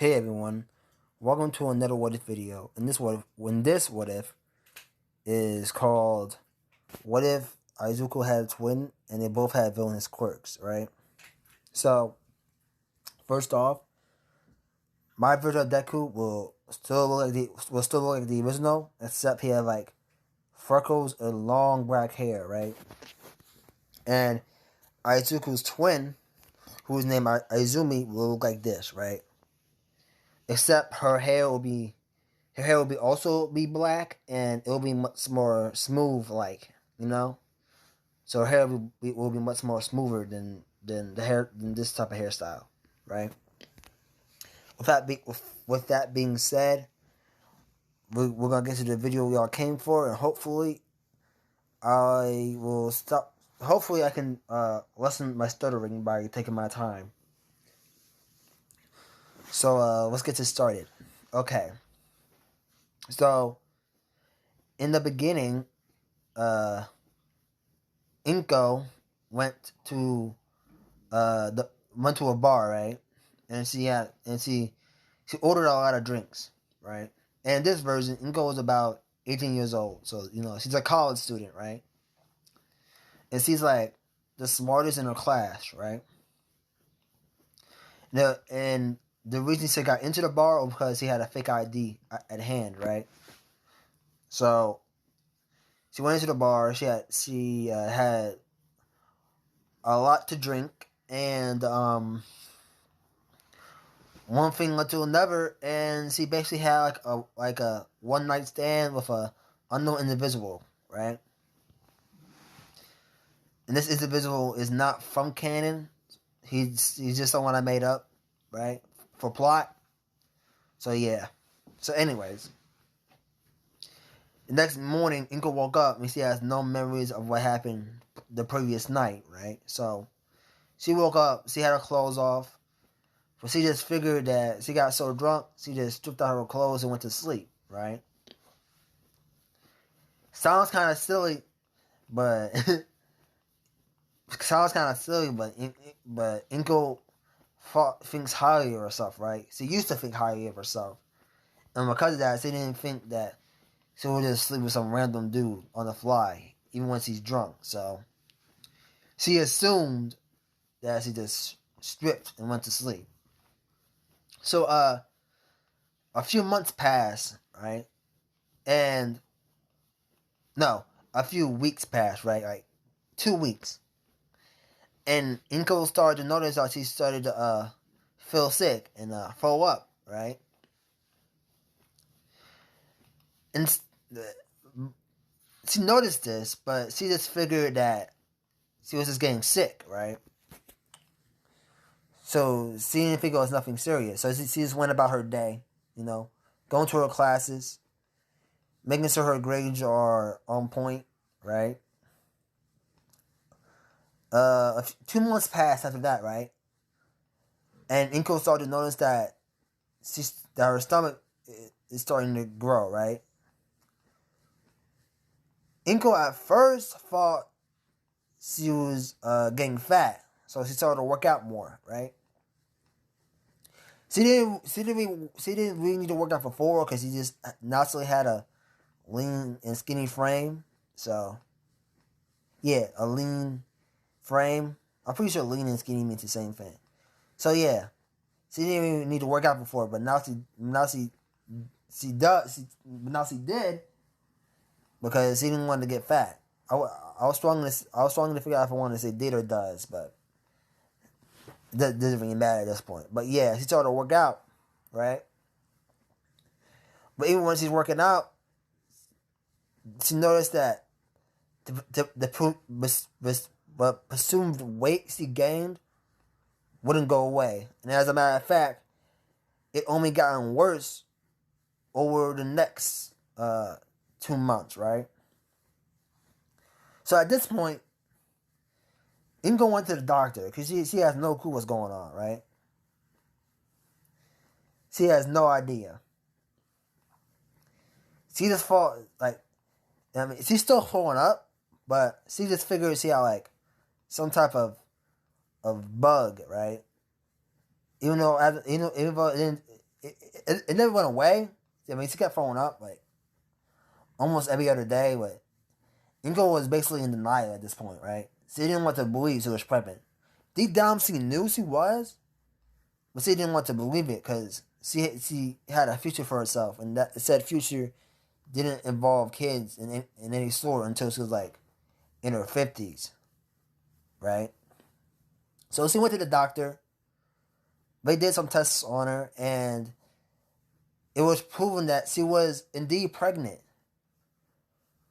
Hey everyone, welcome to another what if video. And this what if is called what if Izuku had a twin and they both had villainous quirks, right? So first off, my version of Deku will still look like the original, except he had like freckles and long black hair, right? And Izuku's twin, who's named Izumi, will look like this, right? Except her hair will be also be black, and it will be much more smooth, like, you know. So her hair will be much more smoother than this type of hairstyle, right? With that being said, we're gonna get to the video y'all came for, and hopefully I will stop. Hopefully I can lessen my stuttering by taking my time. So let's get this started. Okay. So in the beginning, Inko went to went to a bar, right? And she ordered a lot of drinks, right? And in this version, Inko was about 18 years old, so she's a college student, right? And she's like the smartest in her class, right? And the reason she got into the bar was because he had a fake ID at hand, right? So she went into the bar. She had a lot to drink, and one thing led to another, and she basically had like a one night stand with a unknown individual, right? And this individual is not from canon. He's just someone I made up, right, for plot. So yeah. So anyways, the next morning, Inko woke up and she has no memories of what happened the previous night, right? So she woke up, she had her clothes off, but she just figured that she got so drunk, she just stripped out her clothes and went to sleep, right? Sounds kind of silly, but but Inko thinks highly of herself, right? She used to think highly of herself, and because of that, she didn't think that she would just sleep with some random dude on the fly, even when she's drunk. So she assumed that she just stripped and went to sleep. So a few months passed, right? And no, a few weeks passed, right? Like 2 weeks. And Inko started to notice how she started to feel sick and throw up, right? And she noticed this, but she just figured that she was just getting sick, right? So she didn't think it was nothing serious. So she just went about her day, going to her classes, making sure her grades are on point, right? 2 months passed after that, right? And Inko started to notice that her stomach is starting to grow, right? Inko at first thought she was getting fat, so she started to work out more, right? She didn't really need to work out before because she just naturally had a lean and skinny frame. So yeah, a lean frame. I'm pretty sure lean and skinny means the same thing. So yeah, she didn't even need to work out before, but now she did because she didn't want to get fat. I was struggling to figure out if I wanted to say did or does, but it doesn't really matter at this point. But yeah, she started to work out, right? But even when she's working out, she noticed that the presumed weight she gained wouldn't go away. And as a matter of fact, it only gotten worse over the next 2 months, right? So at this point, Inko went to the doctor because she has no clue what's going on, right? She has no idea. She just she's still throwing up, but she just figured she had like some type of bug, right? Even though it never went away. I mean, she kept throwing up like almost every other day, but Ingo was basically in denial at this point, right? She didn't want to believe she was pregnant. Deep down, she knew she was, but she didn't want to believe it because she had a future for herself, and that said future didn't involve kids in any sort until she was like in her 50s, right? So she went to the doctor. They did some tests on her, and it was proven that she was indeed pregnant.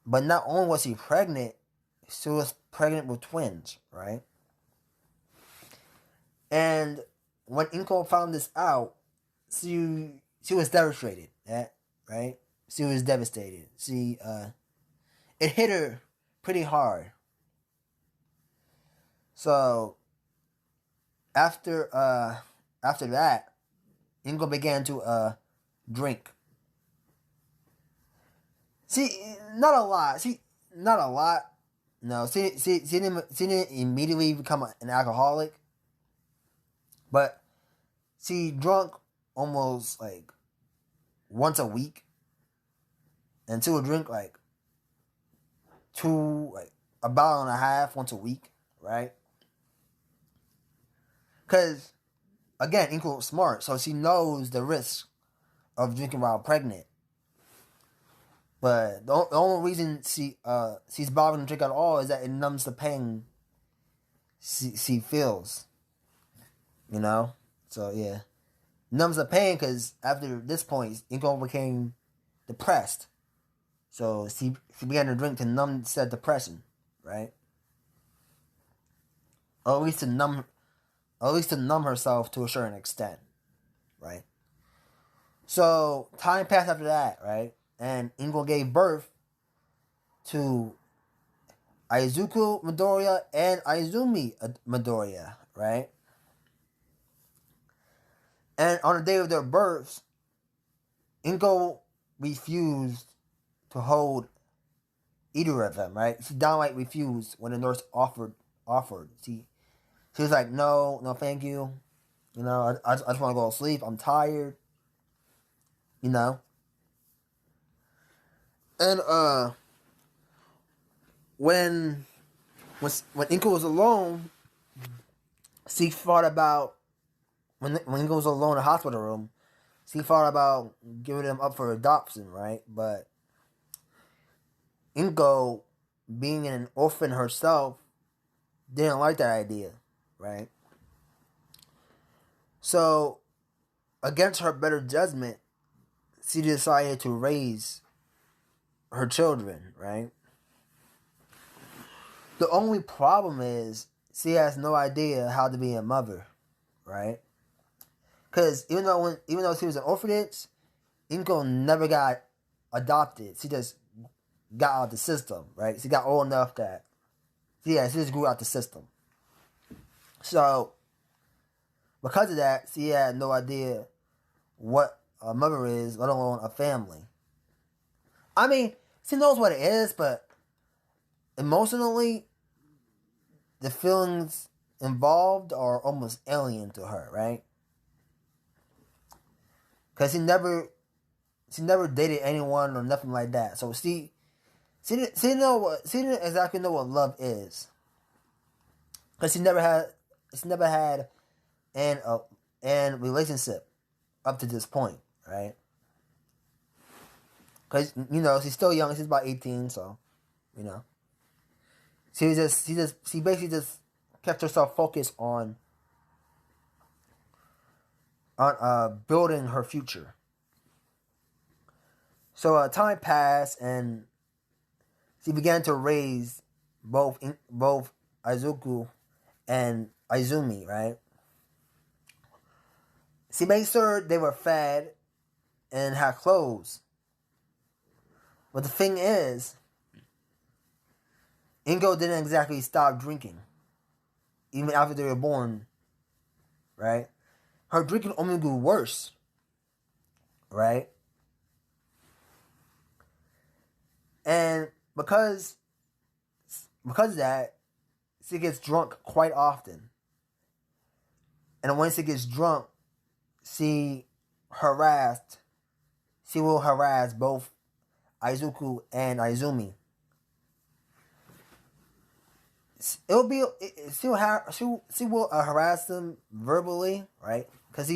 But not only was she pregnant with twins, right? And when Inko found this out, she was devastated, right? She was devastated. It hit her pretty hard. So after that, Ingo began to drink. Not a lot. Not a lot. No, she didn't immediately become an alcoholic, but she drunk almost like once a week, and she would drink like a bottle and a half once a week, right? Because again, Inko was smart, so she knows the risk of drinking while pregnant. But the only reason she's bothering to drink at all is that it numbs the pain she feels. You know? So, yeah. Numbs the pain because after this point, Inko became depressed. So, she began to drink to numb said depression, right? Or at least to numb herself to a certain extent, right? So, time passed after that, right? And Ingo gave birth to Izuku Midoriya and Izumi Midoriya, right? And on the day of their births, Ingo refused to hold either of them, right? She downright refused when the nurse offered. She was like, no, thank you. You know, I just want to go to sleep. I'm tired. You know? And when Inko was alone, she thought about when Inko was alone in the hospital room, she thought about giving him up for adoption, right? But Inko, being an orphan herself, didn't like that idea, right? So, against her better judgment, she decided to raise her children, right? The only problem is she has no idea how to be a mother, right? Because even though she was an orphanage, Inko never got adopted. She just got out of the system, right? She got old enough that she just grew out the system. So because of that, she had no idea what a mother is, let alone a family. I mean, she knows what it is, but emotionally, the feelings involved are almost alien to her, right? Because she never dated anyone or nothing like that. So she didn't exactly know what love is. Because she never had an relationship up to this point, right? Because she's still young. She's about 18, so she basically just kept herself focused on building her future. So time passed, and she began to raise both Izuku and Izumi, right? She made sure they were fed and had clothes. But the thing is, Ingo didn't exactly stop drinking, even after they were born, right? Her drinking only grew worse, right? And because of that, she gets drunk quite often. And when she gets drunk, she harassed. She will harass both Izuku and Izumi. It'll be she will harass them verbally, right? Because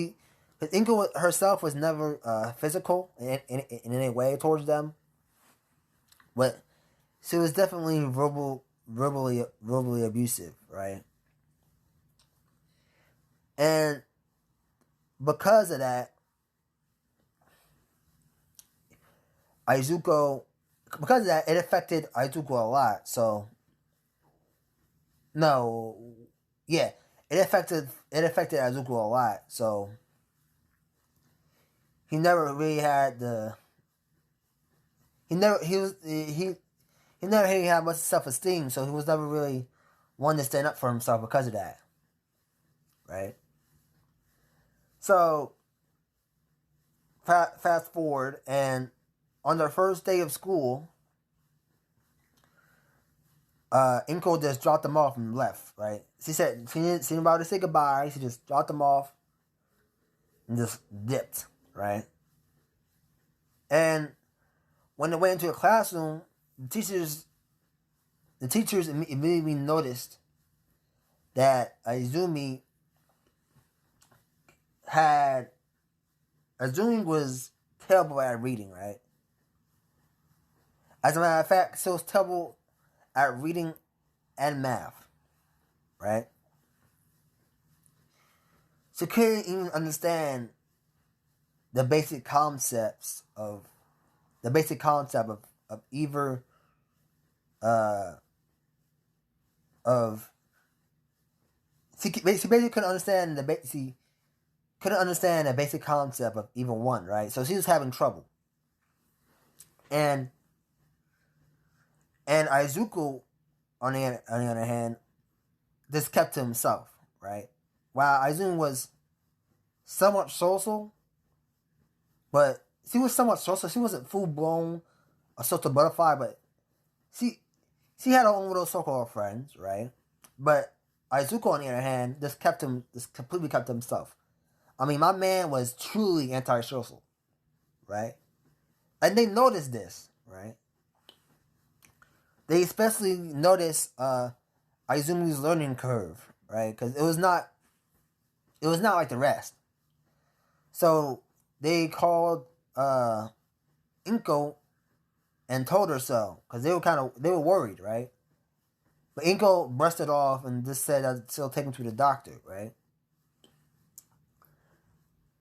Inko herself was never physical in any way towards them, but she was definitely verbally abusive, right? And because of that, Izuku, because of that, it affected Izuku a lot. So no, yeah, it affected Izuku a lot. So he never really had the he never he was he never really had much self esteem. So he was never really one to stand up for himself because of that, right? So fast forward, and on their first day of school, Inko just dropped them off and left, right? She said she didn't see anybody to say goodbye. She just dropped them off and just dipped, right? And when they went into a classroom, the teachers immediately noticed that Azumi was terrible at reading, right? As a matter of fact, she was terrible at reading and math, right? She couldn't even understand the basic concepts of either of she basically couldn't understand the basic concept of even one, right? So she was having trouble, and Izuku on the other hand just kept to himself, right? While Izumi was somewhat social, but she wasn't full blown a social butterfly, but she had her own little circle of friends, right? But Izuku, on the other hand, just completely kept to himself. I mean, my man was truly antisocial, right? And they noticed this, right? They especially noticed Izumi's learning curve, right? Because it was not like the rest. So they called Inko and told her so, because they were worried, right? But Inko brushed it off and just said that she'll take him to the doctor, right?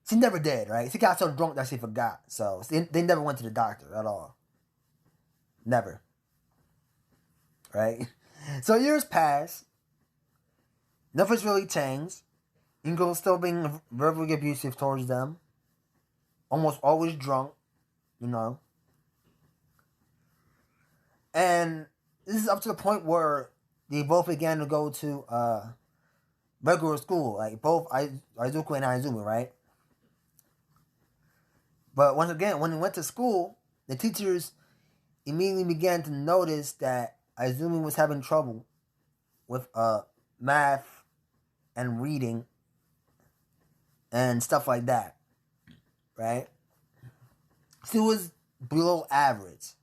She never did, right? She got so drunk that she forgot. So they never went to the doctor at all. Never. Right? So years pass. Nothing's really changed. Ingo's still being verbally abusive towards them. Almost always drunk, you know. And this is up to the point where they both began to go to regular school. Like both Izuku and Izumi, right? But once again, when they went to school, the teachers immediately began to notice that Izumi was having trouble with math and reading and stuff like that, right? She was below average,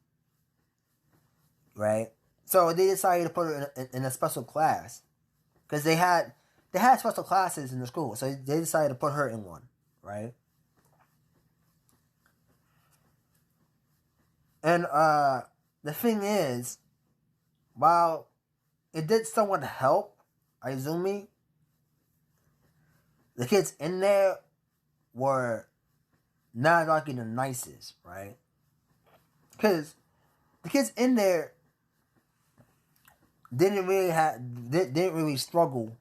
right? So they decided to put her in a special class because they had special classes in the school, so they decided to put her in one, right? And the thing is, while it did somewhat help Izumi, the kids in there were not like the nicest, right? Because the kids in there didn't really struggle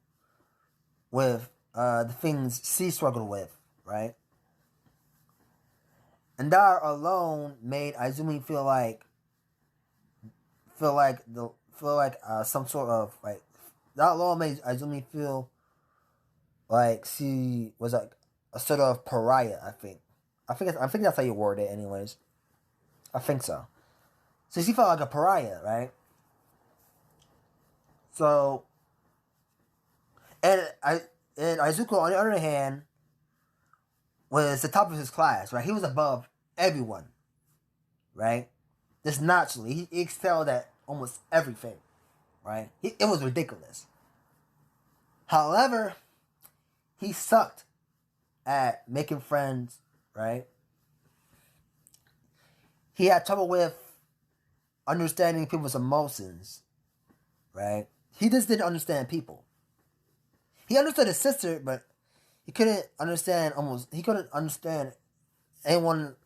with the things she struggled with, right? And that alone made Izumi feel like some sort of like that alone made Izumi feel like she was like a sort of pariah. I think that's how you word it, anyways. I think so. So she felt like a pariah, right? So and Izuku, on the other hand, was the top of his class, right? He was above everyone, right? Just naturally, he excelled at almost everything, right? It was ridiculous. However, he sucked at making friends, right? He had trouble with understanding people's emotions, right? He just didn't understand people. He understood his sister, but he couldn't understand anyone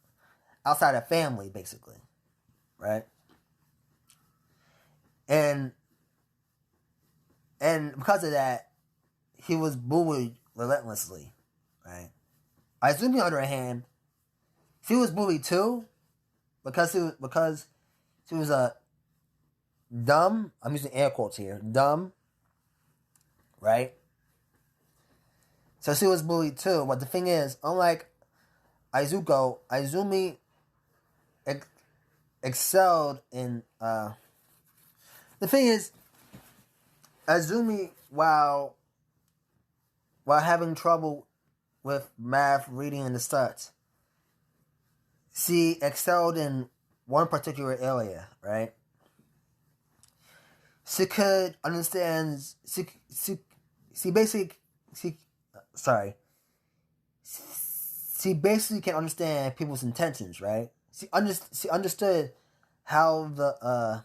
outside of family, basically, right? And because of that, he was bullied relentlessly, right? Izumi, on the other hand, she was bullied too, because she was a dumb. I'm using air quotes here. Dumb, right? So she was bullied too. But the thing is, unlike Izumi excelled in. The thing is, Izumi, while having trouble with math, reading, and the stats, she excelled in one particular area, right? She could understand. She basically sorry. She basically can understand people's intentions, right? She understood how the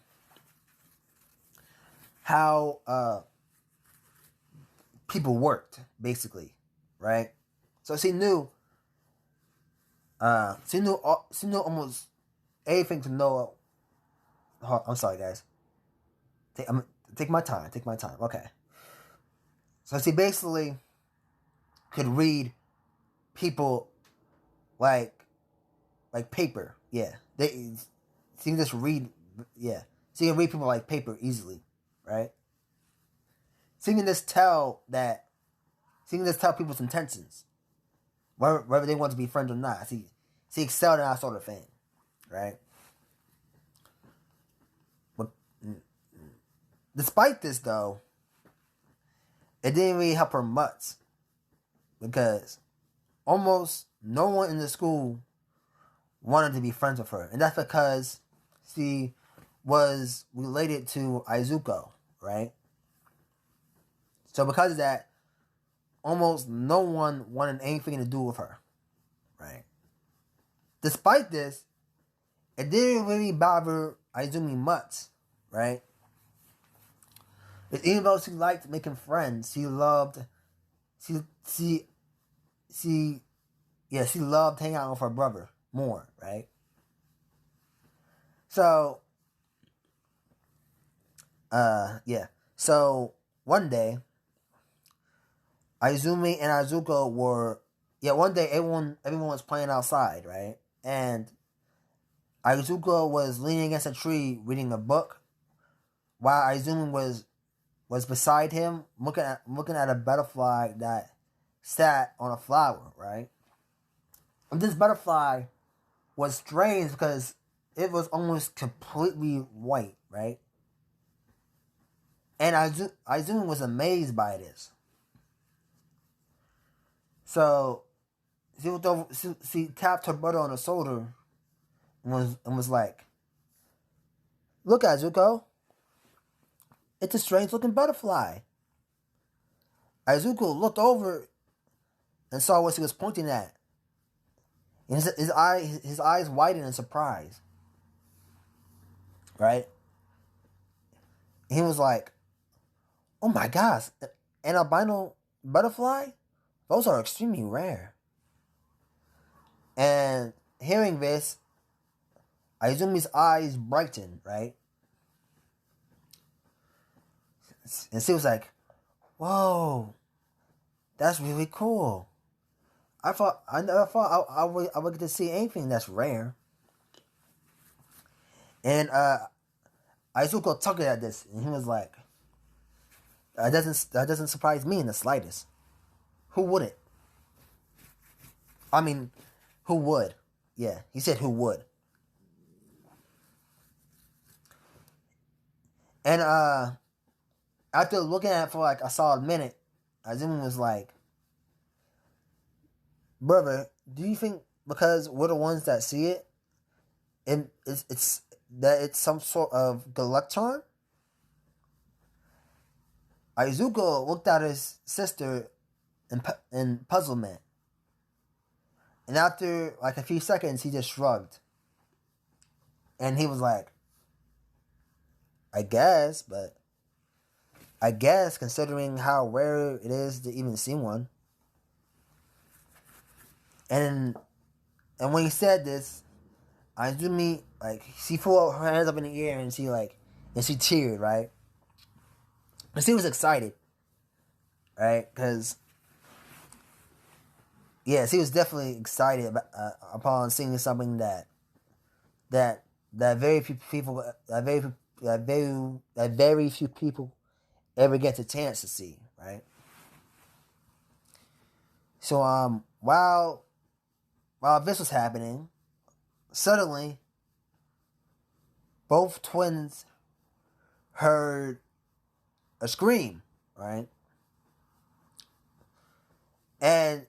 people worked, basically, right? So she knew almost everything to know. Oh, I'm sorry, guys. Take my time. Take my time. Okay. So she basically could read people like paper. Yeah, she can just read. Yeah, she can read people like paper easily, right? She can just tell people's intentions, whether they want to be friends or not. She excelled in that sort of thing, right? But despite this, though, it didn't really help her much, because almost no one in the school wanted to be friends with her, and that's because she was related to Izuku, right? So because of that, almost no one wanted anything to do with her, right? Despite this, it didn't really bother Izumi much, right? But even though she liked making friends, she loved hanging out with her brother more, right? So, yeah. So one day, Izumi and Izuku were, one day everyone was playing outside, right? And Izuku was leaning against a tree reading a book, while Izumi was beside him looking at a butterfly that sat on a flower, right? And this butterfly was strange because it was almost completely white, right? And Izumi was amazed by this. So she tapped her brother on the shoulder and was like, "Look, Izuku, it's a strange looking butterfly." Izuku looked over and saw what she was pointing at. And his eyes widened in surprise. Right? And he was like, "Oh my gosh, an albino butterfly? Those are extremely rare." And hearing this, Izumi's eyes brightened, right? And she was like, "Whoa, that's really cool. I never thought I would get to see anything that's rare." And Izuku chuckled at this, and he was like, that doesn't surprise me in the slightest. Who wouldn't? I mean, who would? Yeah, he said who would. And after looking at it for like a solid minute, Izumi was like, brother, do you think because we're the ones that see it, and it's that it's some sort of galactron? Izuku looked at his sister in puzzlement, and after like a few seconds, he just shrugged, and he was like, "I guess, but I guess considering how rare it is to even see one." And when he said this, Izumi like she threw her hands up in the air and she cheered, right? And she was excited, right? Because yeah, she was definitely excited upon seeing something that very few people that very few people ever get the chance to see, right? So while this was happening, suddenly both twins heard a scream, right? And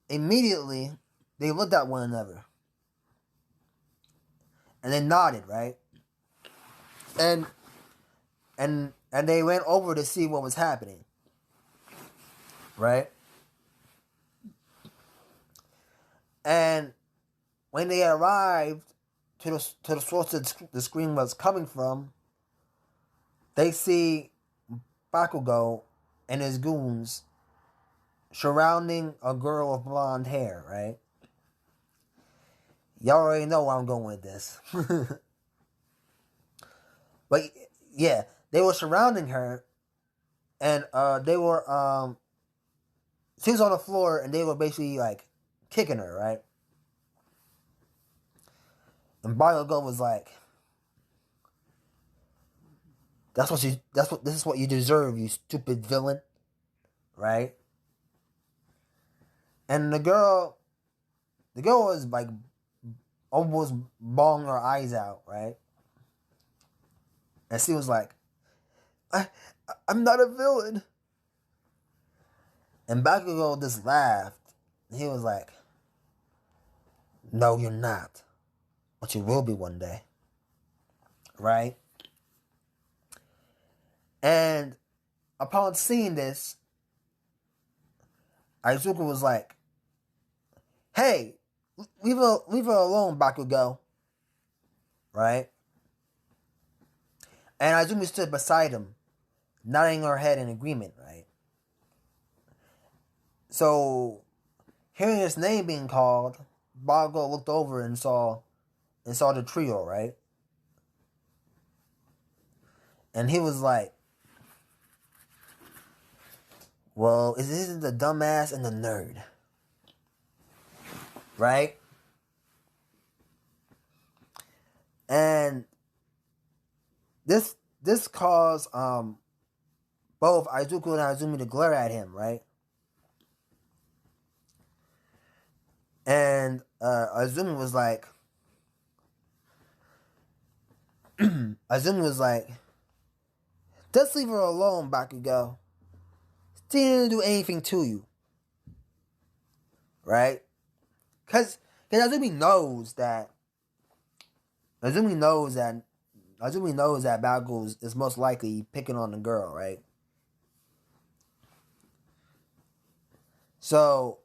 immediately they looked at one another and they nodded, right? And they went over to see what was happening, right? And when they arrived to the source that the scream was coming from, they see Bakugo and his goons surrounding a girl with blonde hair, right? Y'all already know where I'm going with this. But yeah, they were surrounding her, and they were she was on the floor, and they were basically like kicking her, right? And Bakugo was like, this is what you deserve, you stupid villain," right? And the girl was like almost bawling her eyes out, right? And she was like, I'm not a villain." And Bakugo just laughed. He was like, "No, you're not. But you will be one day." Right? And upon seeing this, Izuku was like, "Hey, leave her alone, Bakugo." Right? And Izumi stood beside him, nodding her head in agreement, right? So, hearing his name being called, Bakugo looked over and saw the trio, right? And he was like, "Well, this isn't the dumbass and the nerd." Right? And this caused both Izuku and Izumi to glare at him, right? And Izumi was like Izumi was like, "Just leave her alone, Bakugo. She didn't do anything to you." Right? Cause Izumi knows that Izumi knows that Bakugo is most likely picking on the girl, right? So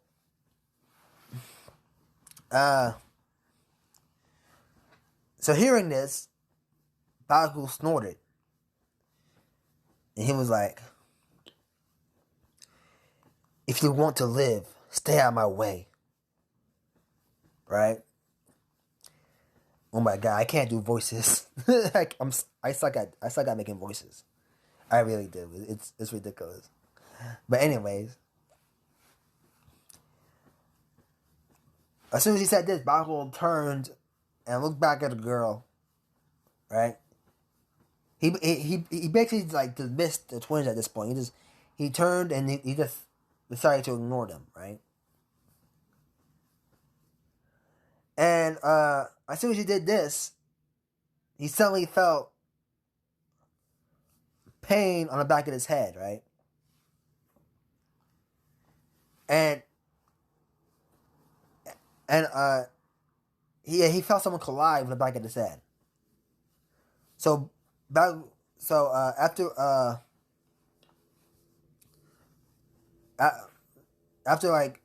hearing this, Bakugo snorted. And he was like, "If you want to live, stay out of my way." Right? Oh my god, I can't do voices. I suck at making voices. I really do. It's ridiculous. But anyways, as soon as he said this, Bakugo turned and looked back at the girl. Right? He basically like dismissed the twins at this point. He turned and he just decided to ignore them. Right? And as soon as he did this, he suddenly felt pain on the back of his head, right? And And he felt someone collide with the back of his head. So after like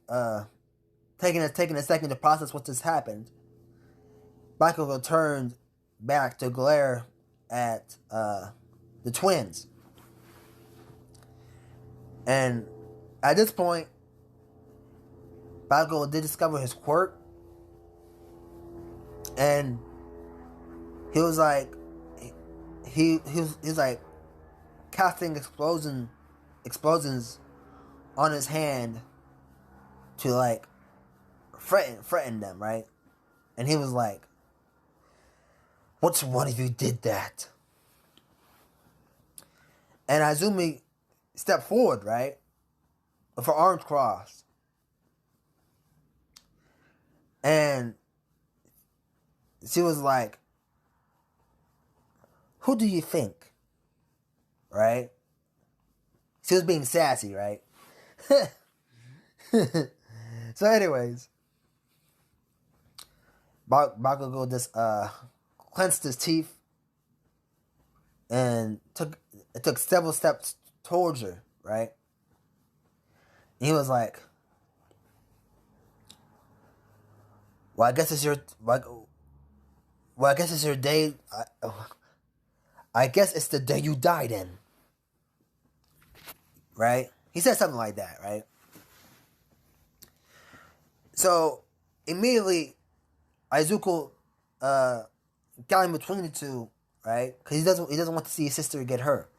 taking a second to process what just happened, Bakugo turned back to glare at the twins. And at this point, Bakugo did discover his quirk, and he was like, he's like casting explosions on his hand to like threaten them, right? And he was like, "Which one of you did that?" And Izumi stepped forward, right, with her arms crossed, and she was like, "Who do you think?" Right? She was being sassy, right? So, anyways, Bakugo just clenched his teeth and took several steps towards her, right? And he was like, "Well, I guess it's your I guess it's your day. I guess it's the day you died in." Right? He said something like that, right? So immediately, Izuku got in between the two, right? Because he doesn't want to see his sister get hurt.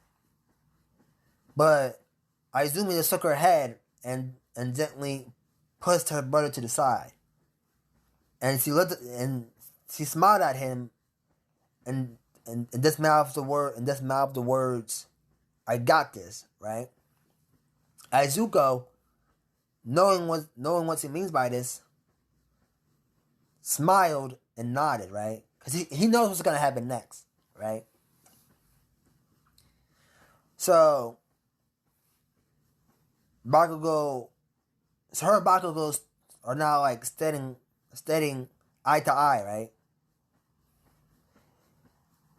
But Izumi just shook her head and gently pushed her brother to the side, and she smiled at him and just mouthed the words, "I got this," right? Izuku, knowing what she means by this, smiled and nodded, right? Because he knows what's going to happen next, right? So, her and Bakugos are now like standing eye to eye, right?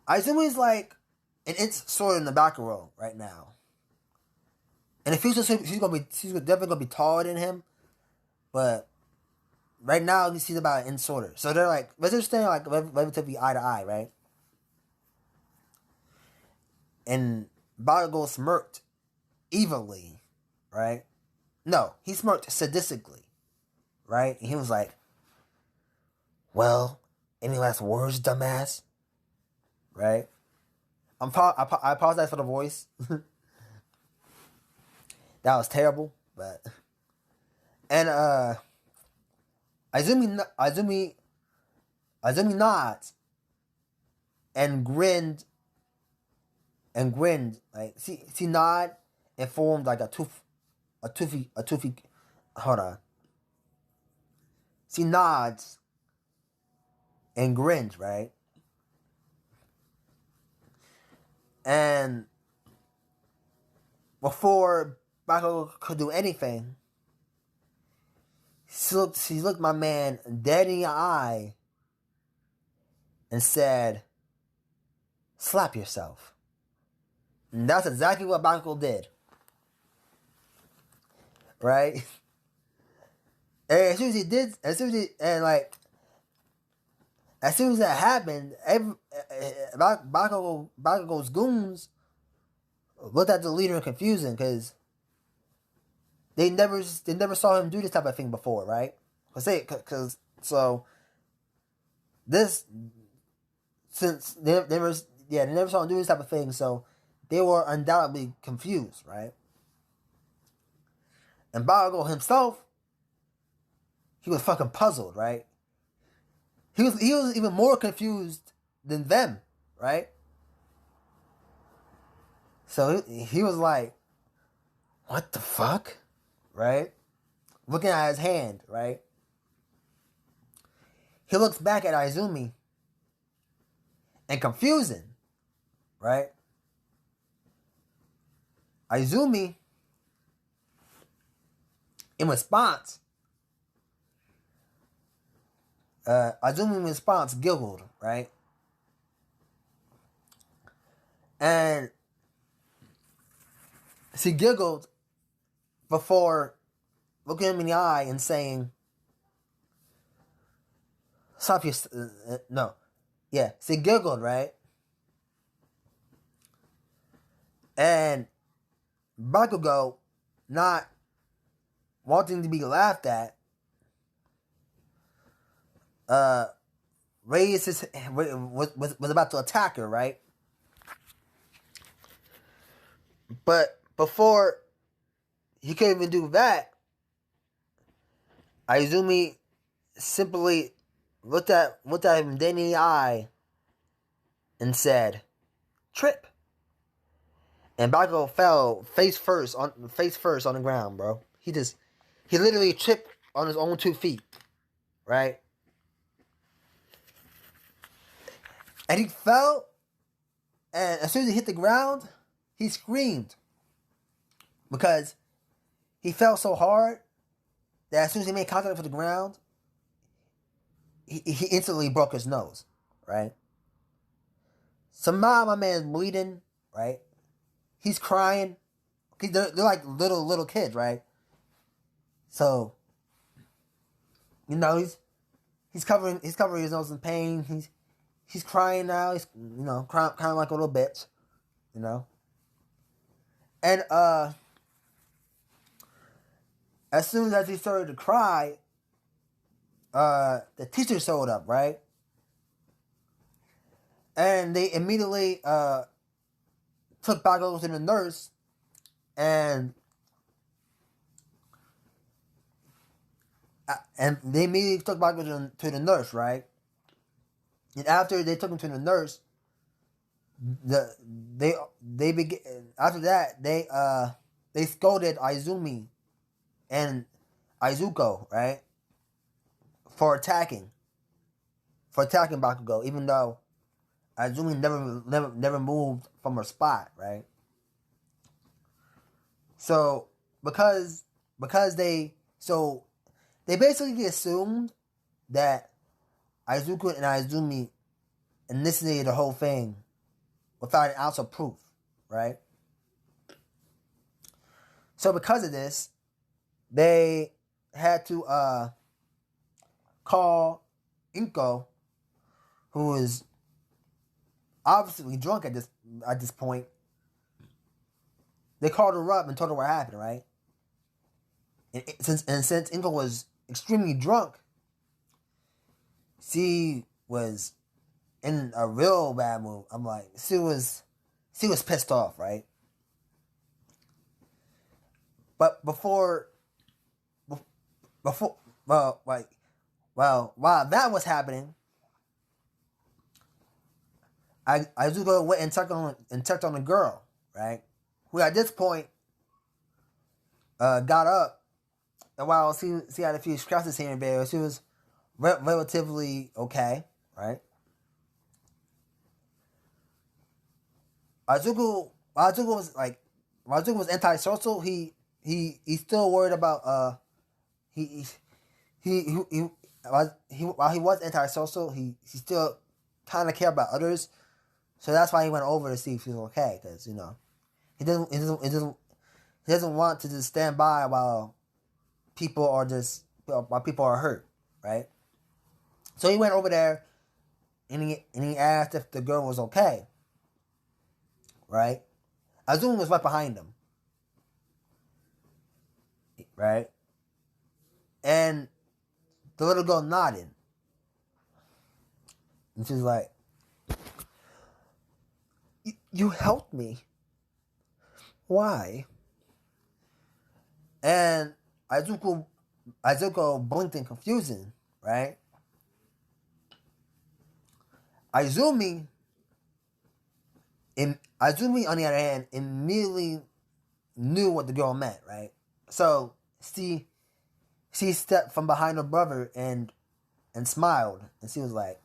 Izumi's like an inch shorter than the Bakuro right now. In the future, she's definitely gonna be taller than him, but right now she's about an inch shorter. So they're like, let's just stay like relatively eye to eye, right? And Bakugo smirked evilly, right? No, he smirked sadistically, right? And he was like, "Well, any last words, dumbass?" Right? I apologize for the voice. That was terrible, but and Izumi nods and grinned like she nod and formed like a toothy. Hold on. She nods and grins, right? And before Bakugo could do anything, she looked my man dead in the eye and said, "Slap yourself." And that's exactly what Bakugo did. Right? And as soon as that happened, Bakugo's goons looked at the leader in confusion because they never saw him do this type of thing before, right? Since they never saw him do this type of thing, so they were undoubtedly confused, right? And Bakugo himself, he was fucking puzzled, right? He was even more confused than them, right? So he was like, "What the fuck?" Right? Looking at his hand, right? He looks back at Izumi and confusing, right? Izumi, in response, Azumi in response giggled, right? And she giggled before looking him in the eye and saying, "Stop your no." Yeah, she giggled, right? And Bakugo, not wanting to be laughed at, raised his was about to attack her, right? But before he could even do that, Izumi simply looked at him dead in the eye and said, "Trip." And Bakugo fell face first on the ground, bro. He literally tripped on his own 2 feet, right? And he fell, and as soon as he hit the ground, he screamed because he fell so hard that as soon as he made contact with the ground, he instantly broke his nose, right? So now my man's bleeding, right? He's crying. They're like little kids, right? So, you know, he's covering his nose in pain. He's crying now. He's crying like a little bitch, you know. And as soon as he started to cry, the teacher showed up, right? And they immediately took back over to the nurse, and they immediately took back over to the nurse, right? And after they took him to the nurse, they began. After that, they scolded Izumi and Izuku, right, for attacking Bakugo, even though Izumi never moved from her spot, right? So because they basically assumed that Izuku and Izumi initiated the whole thing without an ounce of proof, right? So because of this, they had to call Inko, who was obviously drunk at this point. They called her up and told her what happened, right? And since Inko was extremely drunk, she was in a real bad mood. I'm like, she was pissed off, right? But while that was happening, Izuku went and checked on the girl, right? Who at this point got up, and while she had a few scratches here and there, she was relatively okay, right? Izuku was antisocial. He still worried about he while he was antisocial, he still kind of cared about others. So that's why he went over to see if he was okay, because he doesn't want to just stand by while people are hurt, right? So he went over there and he asked if the girl was okay, right? Azumi was right behind him, right? And the little girl nodded, and she's like, "You helped me. Why?" And Izuku blinked in confusion, right? Izumi, on the other hand, immediately knew what the girl meant, right? So she stepped from behind her brother and smiled, and she was like,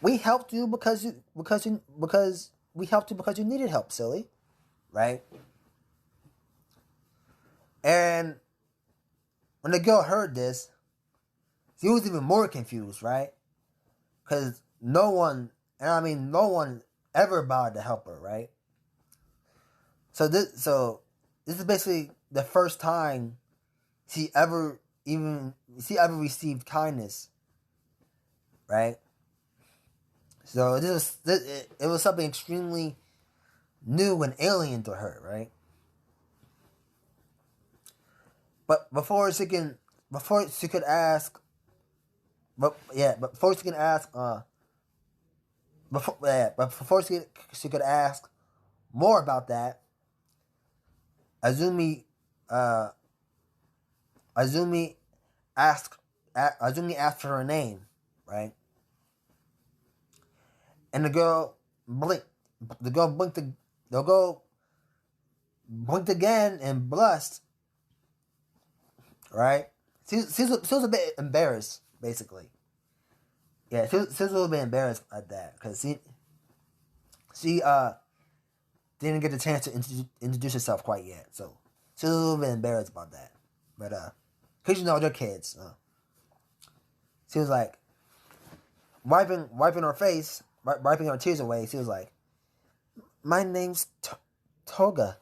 "We helped you because we helped you because you needed help, silly," right? And when the girl heard this, She was even more confused, right? Because no one ever bothered to help her, right? So this is basically the first time she ever received kindness, right? So it was something extremely new and alien to her, right? But before she could ask, but before she could ask more about that, Azumi uh, Azumi Azumi asked for her name, right? And the girl blinked. The girl blinked again and blushed, right? She was a bit embarrassed, basically. Yeah, she was a little bit embarrassed at that because she didn't get the chance to introduce herself quite yet, so she was a little bit embarrassed about that. But cause they're kids. She was like wiping her face, wiping her tears away. She was like, "My name's Toga."